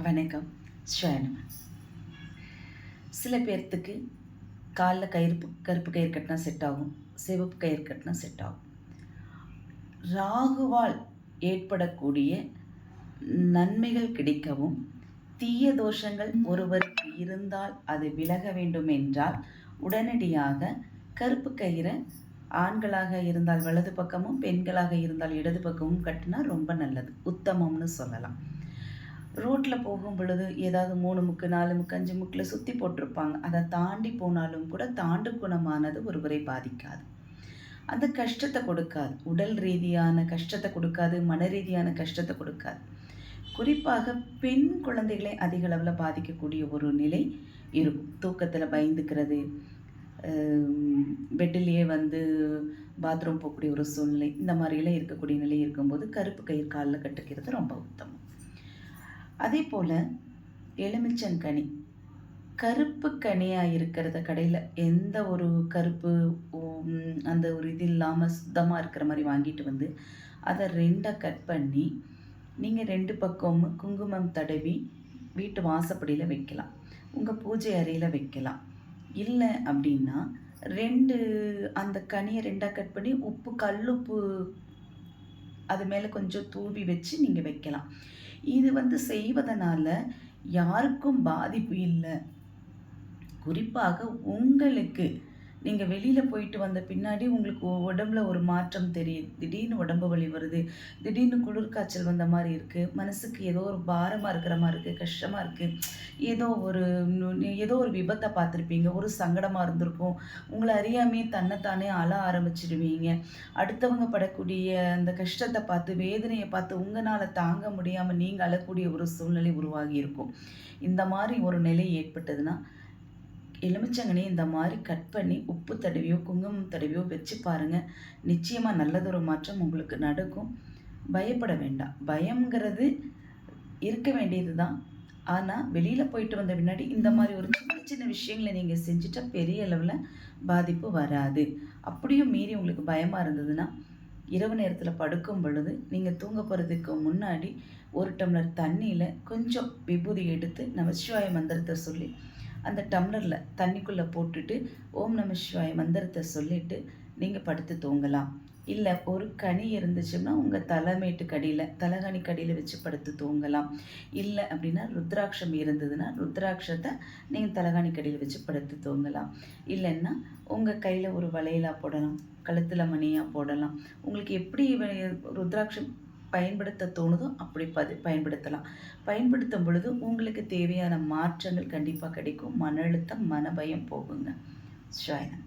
வணக்கம். ஸ்வயனம். சில பேர்த்துக்கு காலில் கருப்பு கயிறு கட்டினா செட் ஆகும், சிவப்பு கயிறு கட்டினா செட் ஆகும். ராகுவால் ஏற்படக்கூடிய நன்மைகள் கிடைக்கவும், தீய தோஷங்கள் ஒருவருக்கு இருந்தால் அது விலக வேண்டும் என்றால் உடனடியாக கருப்பு கயிறை ஆண்களாக இருந்தால் வலது பக்கமும், பெண்களாக இருந்தால் இடது பக்கமும் கட்டினா ரொம்ப நல்லது, உத்தமம்னு சொல்லலாம். ரோட்டில் போகும் பொழுது ஏதாவது 3 முக்கு 4 முக்கு 5 முக்கில் சுற்றி போட்டிருப்பாங்க. அதை தாண்டி போனாலும் கூட தாண்டு குணமானது ஒருவரை பாதிக்காது. அந்த கஷ்டத்தை கொடுக்காது, உடல் ரீதியான கஷ்டத்தை கொடுக்காது, மன ரீதியான கஷ்டத்தை கொடுக்காது. குறிப்பாக பெண் குழந்தைகளை அதிக அளவில் பாதிக்கக்கூடிய ஒரு நிலை இருக்கும். தூக்கத்தில் பயந்துக்கிறது, பெட்டிலேயே பாத்ரூம் போகக்கூடிய ஒரு சூழ்நிலை, இந்த மாதிரிலாம் இருக்கக்கூடிய நிலை இருக்கும்போது கருப்பு கயிறு காலில் கட்டுக்கிறது ரொம்ப உத்தமம். அதே போல் எலுமிச்சங்கனி கருப்பு கனியாக இருக்கிறத கடையில் எந்த ஒரு கருப்பு அந்த ஒரு இது இல்லாமல் சுத்தமாக இருக்கிற மாதிரி வாங்கிட்டு அதை 2 கட் பண்ணி நீங்கள் 2 பக்கமும் குங்குமம் தடவி வீட்டு வாசப்படியில் வைக்கலாம், உங்கள் பூஜை அறையில் வைக்கலாம். இல்லை அப்படின்னா அந்த கனியை 2 கட் பண்ணி உப்பு கல்லுப்பு அது மேலே கொஞ்சம் தூவி வச்சு நீங்கள் வைக்கலாம். இது செய்வதனால யாருக்கும் பாதிப்பு இல்லை. குறிப்பாக உங்களுக்கு நீங்கள் வெளியில் போயிட்டு வந்த பின்னாடி உங்களுக்கு உடம்புல ஒரு மாற்றம் தெரியுது, திடீர்னு உடம்பு வலி வருது, திடீர்னு குளிர்காய்ச்சல் வந்த மாதிரி இருக்குது, மனசுக்கு ஏதோ ஒரு பாரமாக இருக்கிற மாதிரி இருக்குது, கஷ்டமாக இருக்குது, ஏதோ ஒரு விபத்தை பார்த்துருப்பீங்க, ஒரு சங்கடமாக இருந்திருக்கும், உங்களை அறியாமே தன்னைத்தானே அழ ஆரம்பிச்சிடுவீங்க. அடுத்தவங்க படக்கூடிய அந்த கஷ்டத்தை பார்த்து, வேதனையை பார்த்து உங்களால் தாங்க முடியாமல் நீங்கள் அழக்கூடிய ஒரு சூழ்நிலை உருவாகி இருக்கும். இந்த மாதிரி ஒரு நிலை ஏற்பட்டதுன்னா எலுமிச்சங்கனி இந்த மாதிரி கட் பண்ணி உப்பு தடவியோ குங்குமம் தடவியோ வச்சு பாருங்கள், நிச்சயமாக நல்லதொரு மாற்றம் உங்களுக்கு நடக்கும். பயப்பட வேண்டாம். பயம்ங்கிறது இருக்க வேண்டியது தான். ஆனால் வெளியில் போயிட்டு வந்த பின்னாடி இந்த மாதிரி ஒரு சின்ன சின்ன விஷயங்களை நீங்கள் செஞ்சுட்டா பெரிய அளவில் பாதிப்பு வராது. அப்படியும் மீறி உங்களுக்கு பயமாக இருந்ததுன்னா இரவு நேரத்தில் படுக்கும் பொழுது நீங்கள் தூங்க போகிறதுக்கு முன்னாடி 1 டம்ளர் தண்ணியில் கொஞ்சம் விபூதி எடுத்து நமசிவாய மந்திரத்தை சொல்லி அந்த டம்ளரில் தண்ணிக்குள்ளே போட்டுட்டு ஓம் நம சிவாய மந்திரத்தை சொல்லிவிட்டு நீங்கள் படுத்து தூங்கலாம். இல்லை ஒரு கனி இருந்துச்சுன்னா உங்கள் தலைமேட்டு கடியில் தலைகாணி கடியில் வச்சு படுத்து தூங்கலாம். இல்லை அப்படின்னா ருத்ராட்சம் இருந்ததுன்னா ருத்ராட்சத்தை நீங்கள் தலைகாணி கடியில் வச்சு படுத்து தூங்கலாம். இல்லைன்னா உங்கள் கையில் ஒரு வளையலாக போடலாம், கழுத்தில் மணியாக போடலாம். உங்களுக்கு எப்படி ருத்ராட்சம் பயன்படுத்த தோணுதோ அப்படி பயன்படுத்தலாம். பயன்படுத்தும் பொழுது உங்களுக்கு தேவையான மாற்றங்கள் கண்டிப்பாக கிடைக்கும். மன அழுத்தம், மனபயம் போகுங்க. ஸ்வயனம்.